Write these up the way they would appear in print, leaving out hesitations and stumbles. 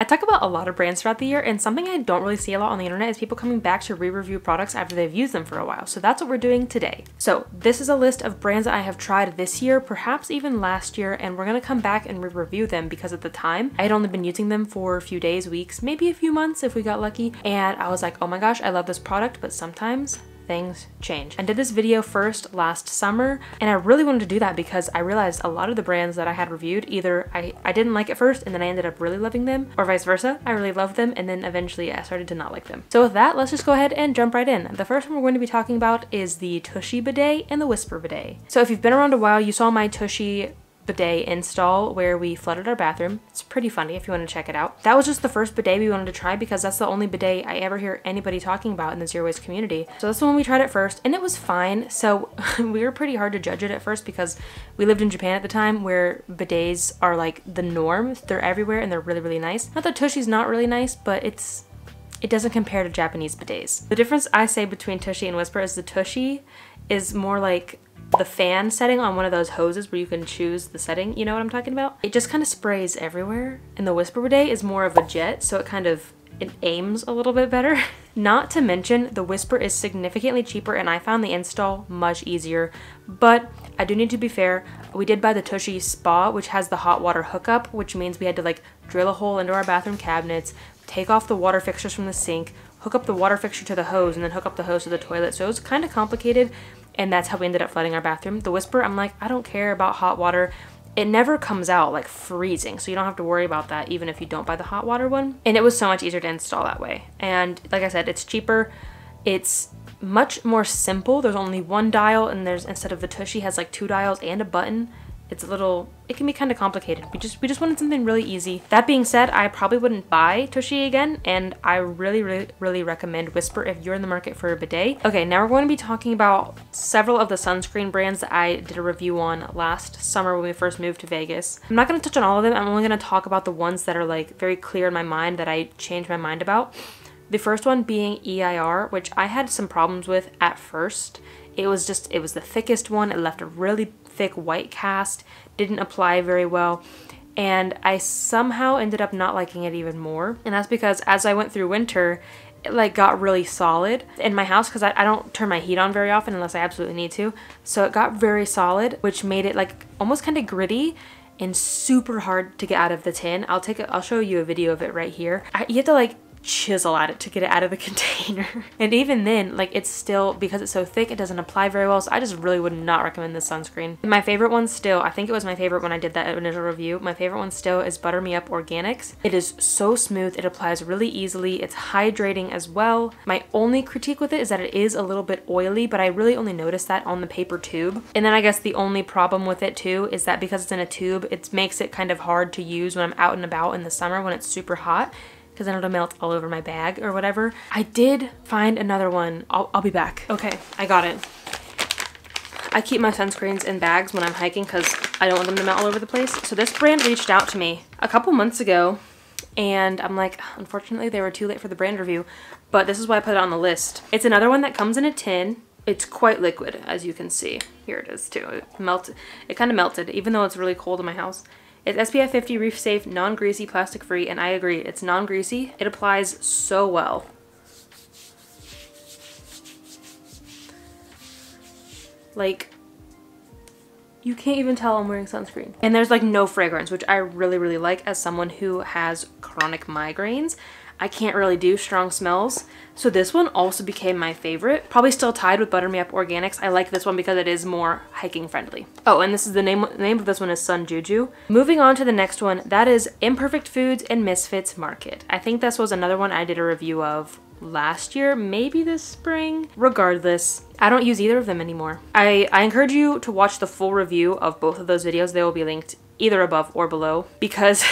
talk about a lot of brands throughout the year, and something I don't really see a lot on the internet is people coming back to re-review products after they've used them for a while. So that's what we're doing today. So this is a list of brands that I have tried this year, perhaps even last year, and we're gonna come back and re-review them because at the time I had only been using them for a few days, weeks, maybe a few months if we got lucky. And I was like, oh my gosh, I love this product, but sometimes things change. I did this video first last summer, and I really wanted to do that because I realized a lot of the brands that I had reviewed, either I didn't like at first and then I ended up really loving them, or vice versa. I really loved them and then eventually I started to not like them. So with that, let's just go ahead and jump right in. The first one we're going to be talking about is the Tushy bidet and the Whisper bidet. So if you've been around a while, you saw my Tushy bidet install where we flooded our bathroom. It's pretty funny if you want to check it out. That was just the first bidet we wanted to try because that's the only bidet I ever hear anybody talking about in the zero waste community. So that's the one we tried at first, and it was fine. So we were pretty hard to judge it at first because we lived in Japan at the time where bidets are like the norm. They're everywhere and they're really, really nice. Not that Tushy's not really nice, but it doesn't compare to Japanese bidets. The difference I say between Tushy and Whisper is the Tushy is more like the fan setting on one of those hoses where you can choose the setting, you know what I'm talking about? It just kind of sprays everywhere, and the Whisper bidet is more of a jet, so it aims a little bit better. Not to mention, the Whisper is significantly cheaper and I found the install much easier, but I do need to be fair. We did buy the Tushy Spa, which has the hot water hookup, which means we had to like drill a hole into our bathroom cabinets, take off the water fixtures from the sink, hook up the water fixture to the hose, and then hook up the hose to the toilet. So it was kind of complicated, and that's how we ended up flooding our bathroom. The Whisper, I'm like, I don't care about hot water. It never comes out like freezing, so you don't have to worry about that even if you don't buy the hot water one. And it was so much easier to install that way. And like I said, it's cheaper. It's much more simple. There's only one dial, and instead of the Tushy has like 2 dials and a button. It can be kind of complicated. We just wanted something really easy. That being said, I probably wouldn't buy Tushy again, and I really recommend Whisper if you're in the market for a bidet. Okay, now we're going to be talking about several of the sunscreen brands that I did a review on last summer when we first moved to Vegas. I'm not going to touch on all of them. I'm only going to talk about the ones that are like very clear in my mind that I changed my mind about. The first one being EIR, which I had some problems with at first. It was the thickest one. It left a really thick white cast, didn't apply very well, and I somehow ended up not liking it even more. And that's because as I went through winter, it like got really solid in my house because I don't turn my heat on very often unless I absolutely need to. So it got very solid, which made it like almost kind of gritty and super hard to get out of the tin. I'll show you a video of it right here. You have to like chisel at it to get it out of the container. And even then, like, it's still, because it's so thick, it doesn't apply very well, so I just really would not recommend this sunscreen. My favorite one still, I think it was my favorite when I did that initial review, my favorite one still is Butter Me Up Organics. It is so smooth, it applies really easily, it's hydrating as well. My only critique with it is that it is a little bit oily, but I really only noticed that on the paper tube. And then I guess the only problem with it too is that because it's in a tube, it makes it kind of hard to use when I'm out and about in the summer when it's super hot, because then it'll melt all over my bag or whatever. I did find another one. I'll be back. Okay, I got it. I keep my sunscreens in bags when I'm hiking because I don't want them to melt all over the place. So this brand reached out to me a couple months ago, and I'm like, unfortunately they were too late for the brand review, but this is why I put it on the list. It's another one that comes in a tin. It's quite liquid, as you can see. Here it is too. It kind of melted, even though it's really cold in my house. It's SPF 50, reef safe, non-greasy, plastic free, and I agree, it's non-greasy. It applies so well. Like, you can't even tell I'm wearing sunscreen. And there's like no fragrance, which I really like as someone who has chronic migraines. I can't really do strong smells. So this one also became my favorite. Probably still tied with Butter Me Up Organics. I like this one because it is more hiking friendly. Oh, and this is the name of this one is Sun Juju. Moving on to the next one, that is Imperfect Foods and Misfits Market. I think this was another one I did a review of last year, maybe this spring. Regardless, I don't use either of them anymore. I encourage you to watch the full review of both of those videos. They will be linked either above or below because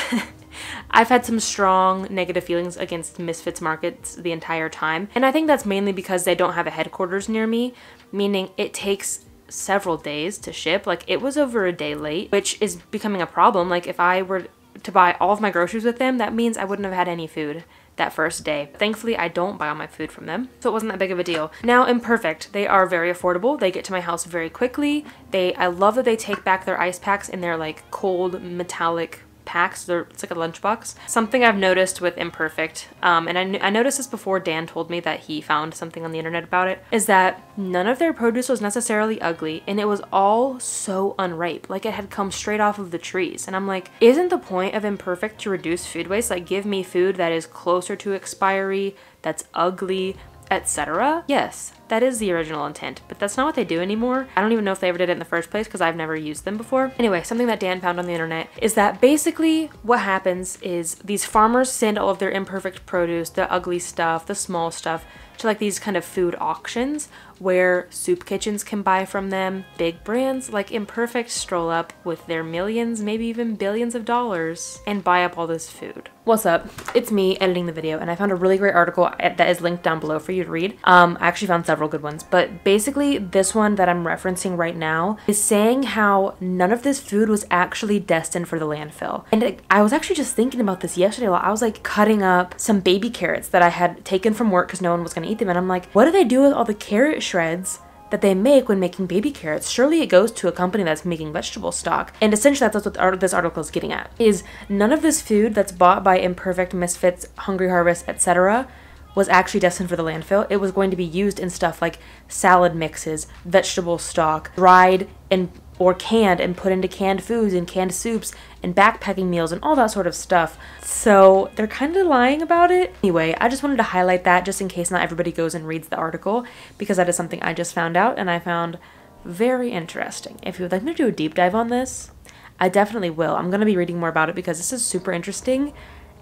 I've had some strong negative feelings against Misfits Markets the entire time. And I think that's mainly because they don't have a headquarters near me, meaning it takes several days to ship. Like, it was over a day late, which is becoming a problem. Like, if I were to buy all of my groceries with them, that means I wouldn't have had any food that first day. Thankfully, I don't buy all my food from them, so it wasn't that big of a deal. Now, Imperfect, they are very affordable. They get to my house very quickly. I love that they take back their ice packs in their like cold metallic packs. It's like a lunchbox. Something I've noticed with Imperfect, and I noticed this before Dan told me that he found something on the internet about it, is that none of their produce was necessarily ugly, and it was all so unripe. Like, it had come straight off of the trees. And I'm like, isn't the point of Imperfect to reduce food waste? Like, give me food that is closer to expiry, that's ugly, etc. Yes, that is the original intent, but that's not what they do anymore. I don't even know if they ever did it in the first place because I've never used them before. Anyway, something that Dan found on the internet is that basically what happens is these farmers send all of their imperfect produce, the ugly stuff, the small stuff, to like these kind of food auctions where soup kitchens can buy from them. Big brands like Imperfect stroll up with their millions, maybe even billions of dollars and buy up all this food. What's up? It's me editing the video, and I found a really great article that is linked down below for you to read. I actually found several good ones, but basically this one that I'm referencing right now is saying how none of this food was actually destined for the landfill. And I was actually just thinking about this yesterday while I was like cutting up some baby carrots that I had taken from work because no one was going to eat them, and I'm like, what do they do with all the carrot shreds that they make when making baby carrots? Surely it goes to a company that's making vegetable stock. And essentially that's what this article is getting at, is none of this food that's bought by Imperfect, Misfits, Hungry Harvest, etc. was actually destined for the landfill. It was going to be used in stuff like salad mixes, vegetable stock, dried and or canned and put into canned foods and canned soups and backpacking meals and all that sort of stuff. So they're kind of lying about it. Anyway, I just wanted to highlight that just in case not everybody goes and reads the article, because that is something I just found out and I found very interesting. If you would like me to do a deep dive on this, I definitely will. I'm going to be reading more about it because this is super interesting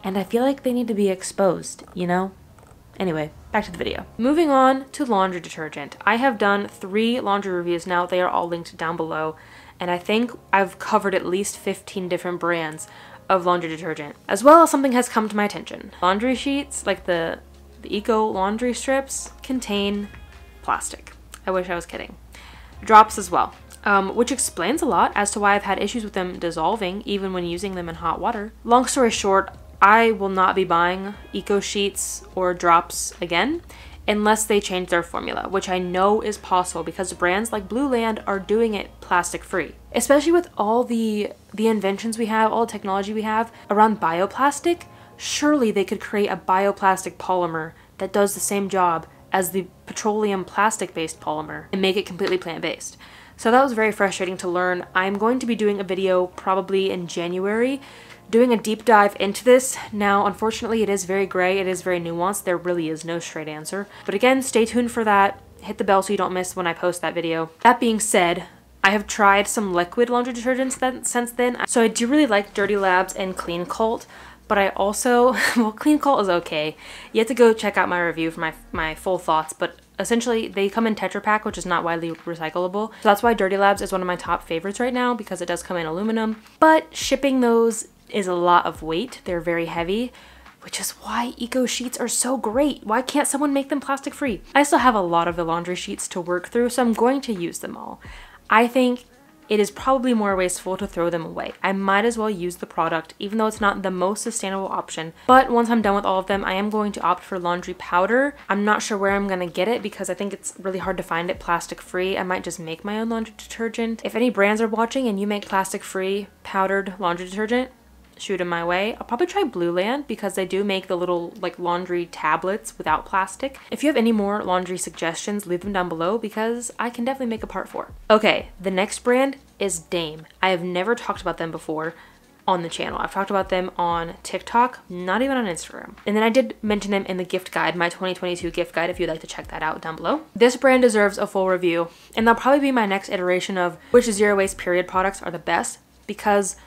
and I feel like they need to be exposed, you know? Anyway, back to the video. Moving on to laundry detergent. I have done 3 laundry reviews now. They are all linked down below. And I think I've covered at least 15 different brands of laundry detergent. As well as something has come to my attention. Laundry sheets, like the eco laundry strips, contain plastic. I wish I was kidding. Drops as well. Which explains a lot as to why I've had issues with them dissolving even when using them in hot water. Long story short, I will not be buying eco sheets or drops again unless they change their formula, which I know is possible because brands like Blue Land are doing it plastic free. Especially with all the inventions we have, all the technology we have around bioplastic, surely they could create a bioplastic polymer that does the same job as the petroleum plastic-based polymer and make it completely plant-based. So that was very frustrating to learn. I'm going to be doing a video probably in January doing a deep dive into this. Now, unfortunately, it is very gray. It is very nuanced. There really is no straight answer. But again, stay tuned for that. Hit the bell so you don't miss when I post that video. That being said, I have tried some liquid laundry detergents since then. So I do really like Dirty Labs and Clean Cult. But I also, well, Clean Cult is okay. You have to go check out my review for my full thoughts. But essentially, they come in Tetra Pak, which is not widely recyclable. So that's why Dirty Labs is one of my top favorites right now, because it does come in aluminum. But shipping those is a lot of weight. They're very heavy, which is why eco sheets are so great. Why can't someone make them plastic free? I still have a lot of the laundry sheets to work through, so I'm going to use them all. I think it is probably more wasteful to throw them away. I might as well use the product, even though it's not the most sustainable option. But once I'm done with all of them, I am going to opt for laundry powder. I'm not sure where I'm gonna get it because I think it's really hard to find it plastic free. I might just make my own laundry detergent. If any brands are watching and you make plastic free powdered laundry detergent, shoot them my way. I'll probably try Blue Land because they do make the little like laundry tablets without plastic. If you have any more laundry suggestions, leave them down below because I can definitely make a part 4. Okay, the next brand is Dame. I have never talked about them before on the channel. I've talked about them on TikTok, not even on Instagram. And then I did mention them in the gift guide, my 2022 gift guide, if you'd like to check that out down below. This brand deserves a full review, and they'll probably be my next iteration of which zero waste period products are the best, because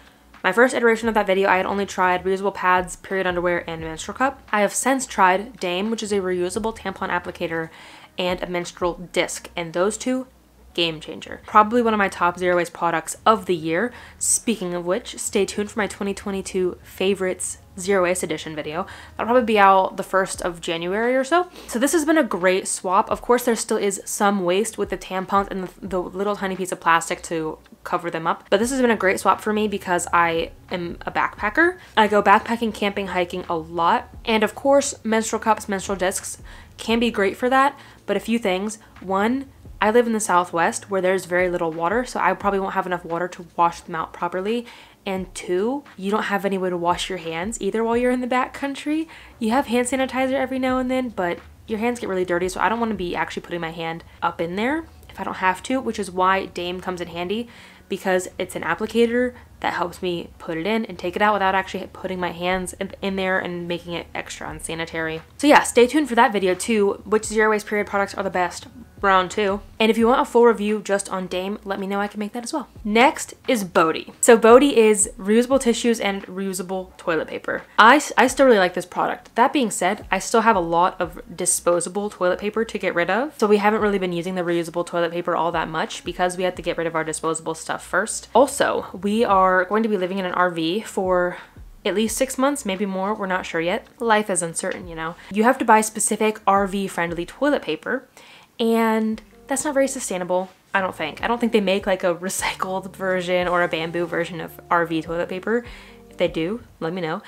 my first iteration of that video, I had only tried reusable pads, period underwear, and menstrual cup. I have since tried Dame, which is a reusable tampon applicator, and a menstrual disc, and those two, game changer. Probably one of my top zero waste products of the year. Speaking of which, stay tuned for my 2022 favorites zero waste edition video. That'll probably be out the 1st of January or so. So this has been a great swap. Of course, there still is some waste with the tampons and the little tiny piece of plastic to cover them up. But this has been a great swap for me because I am a backpacker. I go backpacking, camping, hiking a lot. And of course, menstrual cups, menstrual discs can be great for that. But a few things. One, I live in the Southwest where there's very little water, so I probably won't have enough water to wash them out properly. and 2, you don't have any way to wash your hands either while you're in the backcountry. You have hand sanitizer every now and then, but your hands get really dirty, so I don't want to be actually putting my hand up in there if I don't have to, which is why Dame comes in handy, because it's an applicator that helps me put it in and take it out without actually putting my hands in there and making it extra unsanitary. So yeah, stay tuned for that video too, which zero waste period products are the best, round 2. And if you want a full review just on Dame, let me know, I can make that as well. Next is Boaty. So Boaty is reusable tissues and reusable toilet paper. I still really like this product. That being said, I still have a lot of disposable toilet paper to get rid of. So we haven't really been using the reusable toilet paper all that much because we had to get rid of our disposable stuff first. Also, we are going to be living in an RV for at least 6 months, maybe more, we're not sure yet. Life is uncertain, you know. You have to buy specific RV friendly toilet paper, and that's not very sustainable, I don't think. I don't think they make like a recycled version or a bamboo version of RV toilet paper. If they do, let me know.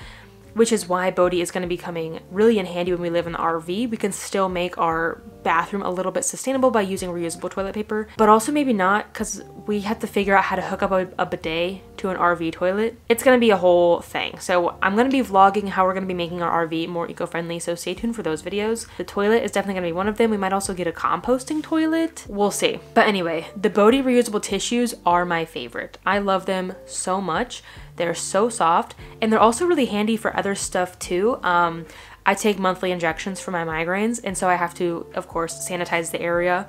Which is why Boaty is going to be coming really in handy when we live in the RV. We can still make our bathroom a little bit sustainable by using reusable toilet paper, but also maybe not, because we have to figure out how to hook up a bidet to an RV toilet. It's going to be a whole thing. So I'm going to be vlogging how we're going to be making our RV more eco-friendly, so stay tuned for those videos. The toilet is definitely going to be one of them. We might also get a composting toilet. We'll see. But anyway, the Boaty reusable tissues are my favorite. I love them so much. They're so soft, and they're also really handy for other stuff too. I take monthly injections for my migraines, and so I have to, of course, sanitize the area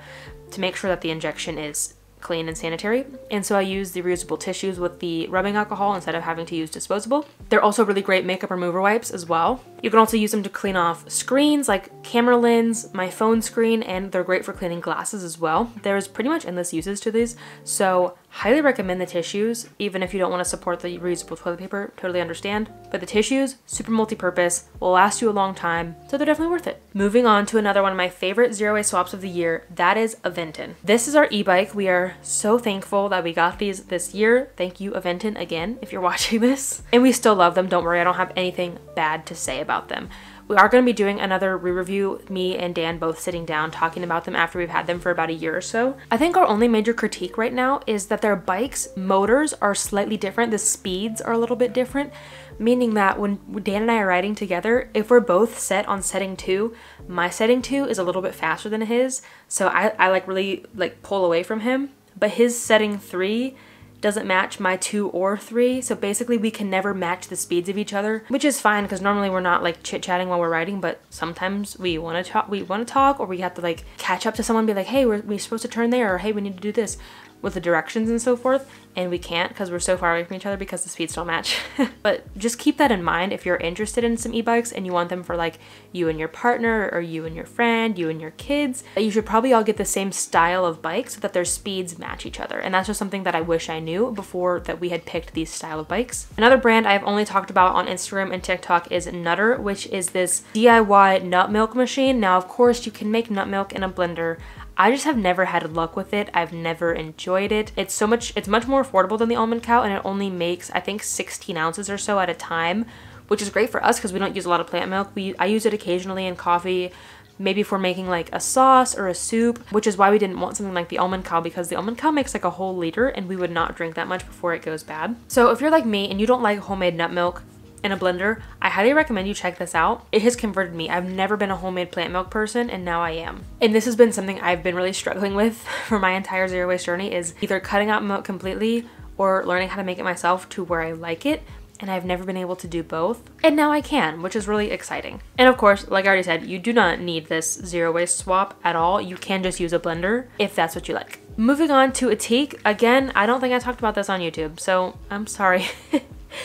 to make sure that the injection is clean and sanitary. And so I use the reusable tissues with the rubbing alcohol instead of having to use disposable. They're also really great makeup remover wipes as well. You can also use them to clean off screens like camera lens, my phone screen, and they're great for cleaning glasses as well. There's pretty much endless uses to these, so highly recommend the tissues. Even if you don't want to support the reusable toilet paper, totally understand. But the tissues, super multi-purpose, will last you a long time, so they're definitely worth it. Moving on to another one of my favorite zero waste swaps of the year, that is Aventon. This is our e-bike. We are so thankful that we got these this year. Thank you, Aventon, again, if you're watching this. And we still love them, don't worry, I don't have anything bad to say about them. We are going to be doing another re-review, me and Dan both sitting down talking about them after we've had them for about a year or so. I think our only major critique right now is that their bikes' motors are slightly different. The speeds are a little bit different, meaning that when Dan and I are riding together, if we're both set on setting 2, my setting 2 is a little bit faster than his, so I like really like pull away from him, but his setting 3 doesn't match my 2 or 3, so basically we can never match the speeds of each other, which is fine because normally we're not like chit-chatting while we're riding, but sometimes we want to talk, or we have to like catch up to someone and be like, hey, we're supposed to turn there, or hey, we need to do this with the directions and so forth, and we can't because we're so far away from each other because the speeds don't match. But just keep that in mind if you're interested in some e-bikes and you want them for like you and your partner, or you and your friend, you and your kids. You should probably all get the same style of bike so that their speeds match each other, and that's just something that I wish I knew before that we had picked these style of bikes. Another brand I've only talked about on Instagram and TikTok is Nutr, which is this DIY nut milk machine. Now, of course, you can make nut milk in a blender. I just have never had luck with it. I've never enjoyed it. It's much more affordable than the almond cow, and it only makes, I think, 16 ounces or so at a time, which is great for us because we don't use a lot of plant milk. I use it occasionally in coffee, maybe if we're making like a sauce or a soup, which is why we didn't want something like the almond cow, because the almond cow makes like a whole liter and we would not drink that much before it goes bad. So if you're like me and you don't like homemade nut milk in a blender, I highly recommend you check this out. It has converted me. I've never been a homemade plant milk person, and now I am. And this has been something I've been really struggling with for my entire zero waste journey, is either cutting out milk completely or learning how to make it myself to where I like it. And I've never been able to do both, and now I can, which is really exciting. And of course, like I already said, you do not need this zero waste swap at all. You can just use a blender if that's what you like. Moving on to Ethique. Again, I don't think I talked about this on YouTube, so I'm sorry.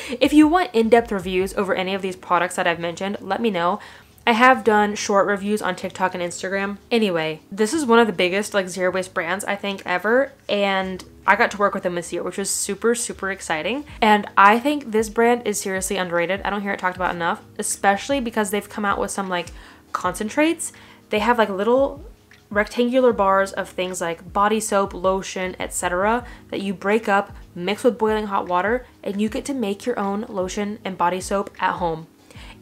If you want in-depth reviews over any of these products that I've mentioned, let me know. I have done short reviews on TikTok and Instagram. Anyway, this is one of the biggest like zero waste brands I think ever, and I got to work with them this year, which was super, super exciting. And I think this brand is seriously underrated. I don't hear it talked about enough, especially because they've come out with some like concentrates. They have like little rectangular bars of things like body soap, lotion, etc. that you break up, mix with boiling hot water, and you get to make your own lotion and body soap at home.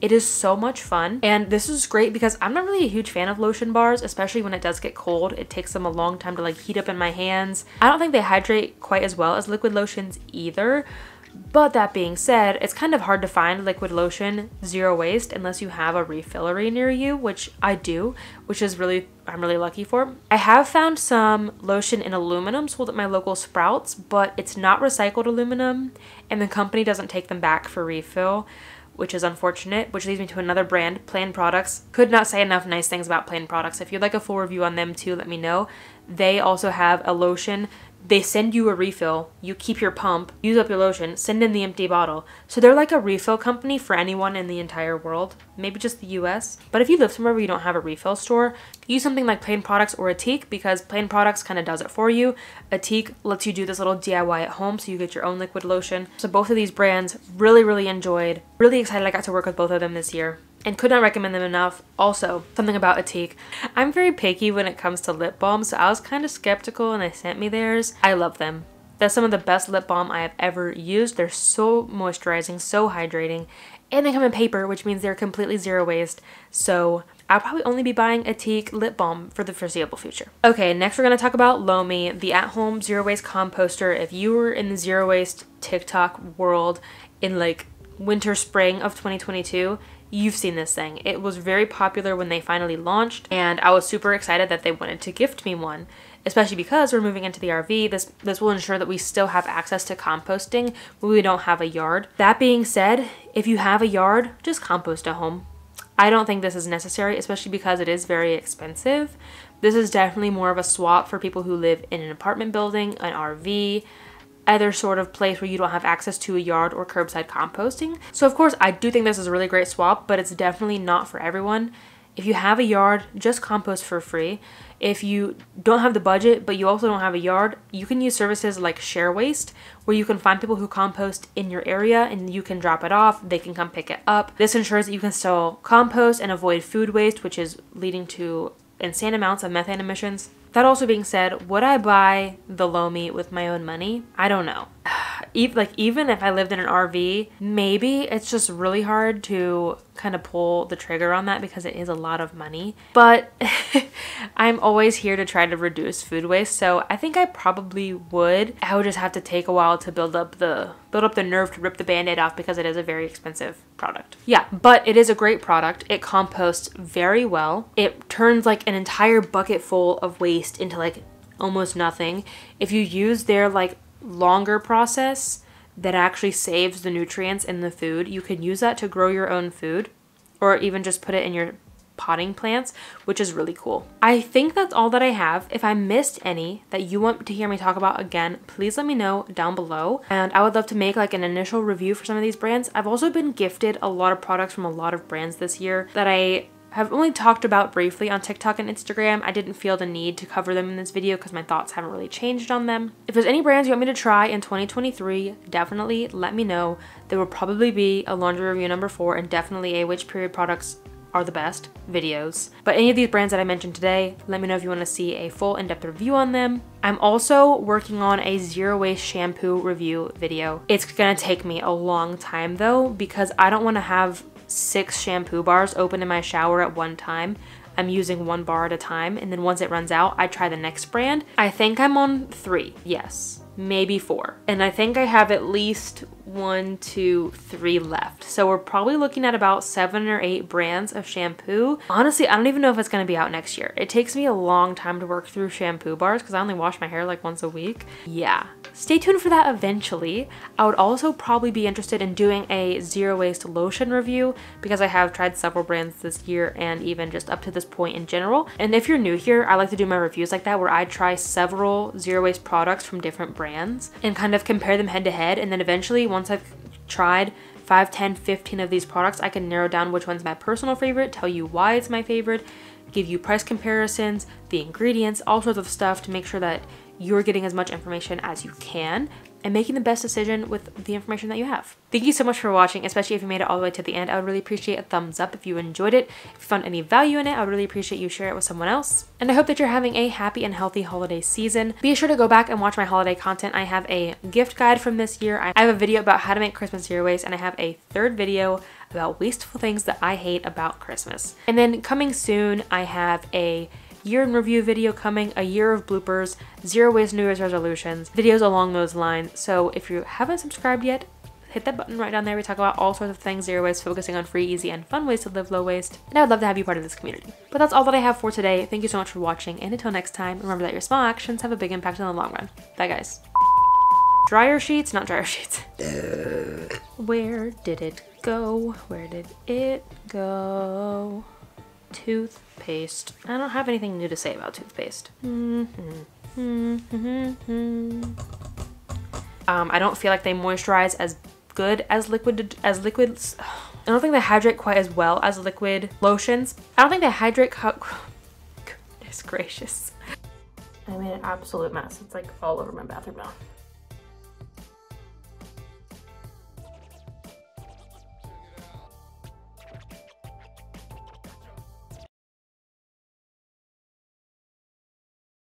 It is so much fun, and this is great because I'm not really a huge fan of lotion bars, especially when it does get cold. It takes them a long time to like heat up in my hands. I don't think they hydrate quite as well as liquid lotions either, But that being said, it's kind of hard to find liquid lotion zero waste unless you have a refillery near you, which I do, which is I'm really lucky for. I have found some lotion in aluminum sold at my local Sprouts, but it's not recycled aluminum and the company doesn't take them back for refill, which is unfortunate, which leads me to another brand, Plaine products. Could not say enough nice things about Plaine products. If you'd like a full review on them too, let me know. They also have a lotion. They send you a refill, you keep your pump, use up your lotion, send in the empty bottle. So they're like a refill company for anyone in the entire world, maybe just the US. But if you live somewhere where you don't have a refill store, use something like Plaine products or Ethique, because Plaine products kind of does it for you. Ethique lets you do this little DIY at home so you get your own liquid lotion. So both of these brands really enjoyed. Really excited I got to work with both of them this year and could not recommend them enough. Also, something about Ethique. I'm very picky when it comes to lip balm, so I was kind of skeptical and they sent me theirs. I love them. That's some of the best lip balm I have ever used. They're so moisturizing, so hydrating, and they come in paper, which means they're completely zero waste. So I'll probably only be buying Ethique lip balm for the foreseeable future. Okay, next we're gonna talk about Lomi, the at-home zero waste composter. If you were in the zero waste TikTok world in like winter, spring of 2022, you've seen this thing. It was very popular when they finally launched, and I was super excited that they wanted to gift me one, especially because we're moving into the RV. This will ensure that we still have access to composting when we don't have a yard. That being said, if you have a yard, just compost at home. I don't think this is necessary, especially because it is very expensive. This is definitely more of a swap for people who live in an apartment building, an RV, other sort of place where you don't have access to a yard or curbside composting. So of course I do think this is a really great swap, but it's definitely not for everyone. If you have a yard, just compost for free. If you don't have the budget but you also don't have a yard, you can use services like Share Waste, where you can find people who compost in your area and you can drop it off, they can come pick it up. This ensures that you can still compost and avoid food waste, which is leading to insane amounts of methane emissions. That also being said, would I buy the Lomi with my own money? I don't know. Even if I lived in an RV, maybe. It's just really hard to kind of pull the trigger on that because it is a lot of money. But I'm always here to try to reduce food waste, so I think I probably would. I would just have to take a while to build up the nerve to rip the band-aid off because it is a very expensive product. Yeah, but it is a great product. It composts very well. It turns like an entire bucket full of waste into like almost nothing. If you use their like longer process that actually saves the nutrients in the food, you can use that to grow your own food or even just put it in your potting plants, which is really cool. I think that's all that I have. If I missed any that you want to hear me talk about again, please let me know down below, and I would love to make like an initial review for some of these brands. I've also been gifted a lot of products from a lot of brands this year that I have only talked about briefly on TikTok and Instagram. I didn't feel the need to cover them in this video because my thoughts haven't really changed on them. If there's any brands you want me to try in 2023, definitely let me know. There will probably be a laundry review number 4 and definitely a which period products are the best videos. But any of these brands that I mentioned today, let me know if you want to see a full in-depth review on them. I'm also working on a zero waste shampoo review video. It's gonna take me a long time though, because I don't want to have 6 shampoo bars open in my shower at one time. I'm using 1 bar at a time, and then once it runs out, I try the next brand. I think I'm on 3, yes, maybe 4. And I think I have at least 1, 2, 3 left. So we're probably looking at about 7 or 8 brands of shampoo. Honestly, I don't even know if it's gonna be out next year. It takes me a long time to work through shampoo bars because I only wash my hair like once a week. Yeah. Stay tuned for that eventually. I would also probably be interested in doing a zero waste lotion review because I have tried several brands this year and even just up to this point in general. And if you're new here, I like to do my reviews like that where I try several zero waste products from different brands and kind of compare them head to head, and then eventually once I've tried 5, 10, 15 of these products, I can narrow down which one's my personal favorite, tell you why it's my favorite, give you price comparisons, the ingredients, all sorts of stuff to make sure that you're getting as much information as you can and making the best decision with the information that you have. Thank you so much for watching, especially if you made it all the way to the end. I would really appreciate a thumbs up if you enjoyed it. If you found any value in it, I would really appreciate you share it with someone else. And I hope that you're having a happy and healthy holiday season. Be sure to go back and watch my holiday content. I have a gift guide from this year. I have a video about how to make Christmas zero waste, and I have a 3rd video about wasteful things that I hate about Christmas. And then coming soon, I have a year in review video coming, a year of bloopers, zero waste New Year's resolutions, videos along those lines. So if you haven't subscribed yet, hit that button right down there. We talk about all sorts of things, zero waste, focusing on free, easy, and fun ways to live low waste. And I would love to have you part of this community. But that's all that I have for today. Thank you so much for watching, and until next time, remember that your small actions have a big impact in the long run. Bye guys. Dryer sheets, not dryer sheets. Where did it go? Where did it go? Toothpaste. I don't have anything new to say about toothpaste. I don't feel like they moisturize as good as liquids. I don't think they hydrate quite as well as liquid lotions. I don't think they hydrate. Goodness gracious. I made an absolute mess. It's like all over my bathroom now.